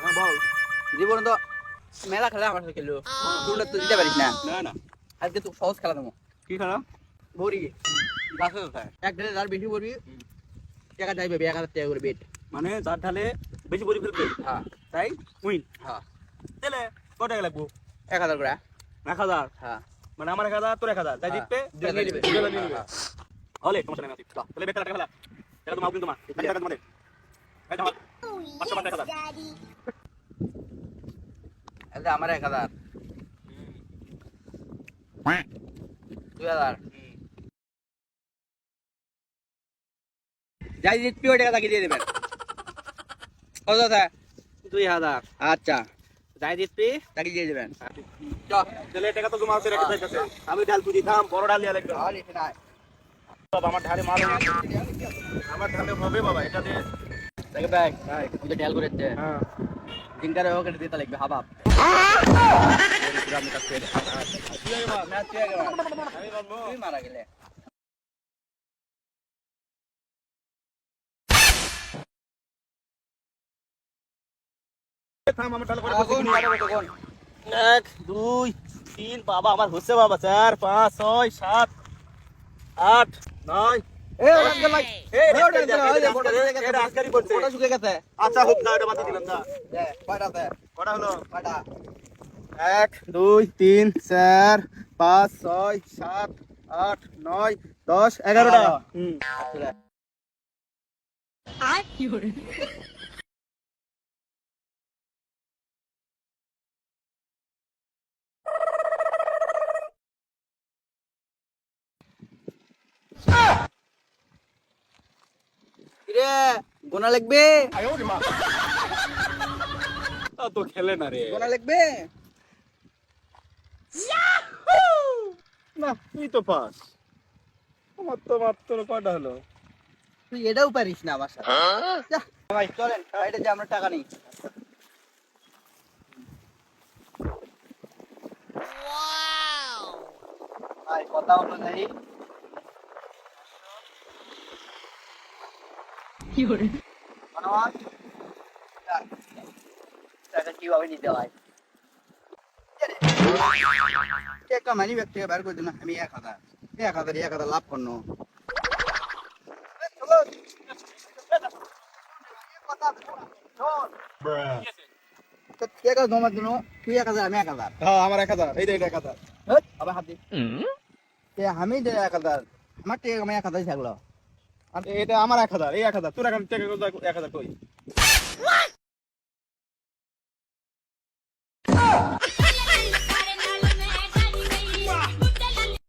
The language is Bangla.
হ্যাঁ বল। জীবনে তো মেলা খেলা আমার সাথে খেললো তোরা তো দিতে পারিস না না না। আজকে তো সহজ খেলা দেবো কি খেলা? বড়ি গাছে কোথায়? এক ঢেলে যার বেশি পড়বি টাকা যাইবে 1000 টাকা করে বেট মানে যার ঢালে বেশি বড়ি ফেলবে হ্যাঁ তাই উইন। হ্যাঁ তাহলে কত টাকা লাগবো? 1000 করে 1000। হ্যাঁ মানে আমার 1000 তোর 1000 তাই জিতবে দুজন নিয়ে নিবে। দুজন নিয়ে নিবে। হ্যাঁ। হলে সমস্যা নেই। তাহলে বেটা টাকা ফেলা। টাকা তো মাল কিন্তু মা। টাকা তোমাদের। এই তোমার 500 টাকা 1000। আচ্ছা আমার 1000 2000 যাই জিতবি ওই টাকা তাকে দিয়ে দেবেন কত আছে 2000। আচ্ছা যাই জিতবি তাকে দিয়ে দেবেন চ তাহলে টাকা তো তোমার রেখে যাইতেছে। আমি ঢাল পুজি দাম বড় ঢাল নিয়ে লাগবে। আর এখানে আয়। বাবা আমার ঢালে মাল আমার ঢালে হবে বাবা এটা দিয়ে। দেখে দেখ ওই যে ঢেল করেছে হ্যাঁ তিনটারে ওকে দিতে লাগবে হাবাব আমি বলবো তুই মারা গেলে থাম আমার ঢালে করে আগুন মারবে তখন 1 2 3 বাবা আমার হচ্ছে বাবা 4 5 6 7 8 9 এই রাস্তা লাগ এই এটা আজকারি করছে। ফটো শুকে গেছে আচ্ছা হোক না এটা বাদ দিলাম না। দে কয়টা আছে কটা হলো? কয়টা 1 2 3 4 5 6 7 8 9 10 11টা। হুম কিরে গোনা লাগবে তো খেলে না রে। গোনা লাগবে না তুই তো পাস। আমার তো মাত্র কয়টা হলো? তুই এটাও পারিস না আমার সাথে যা, ভাই চলেন বাইরে যে আমরা টাকা নেই ভাই কথা অনুযায়ী ধন্যবাদ। টাকা কিভাবে নিতে হয় একটা মানি ব্যাগ থেকে বের করে দিন আমি 1000 লাভ করনো তো কে কাজ জমা দিন তুই 1000 আমি 1000 হ্যাঁ আমার 1000 এই যে 1000। আবার হাত দি আমি 1000 আমার টাকা আমি 1000 থাকলো এটা আমার 1000 এই 1000 তোর এখন টাকা 1000 কই?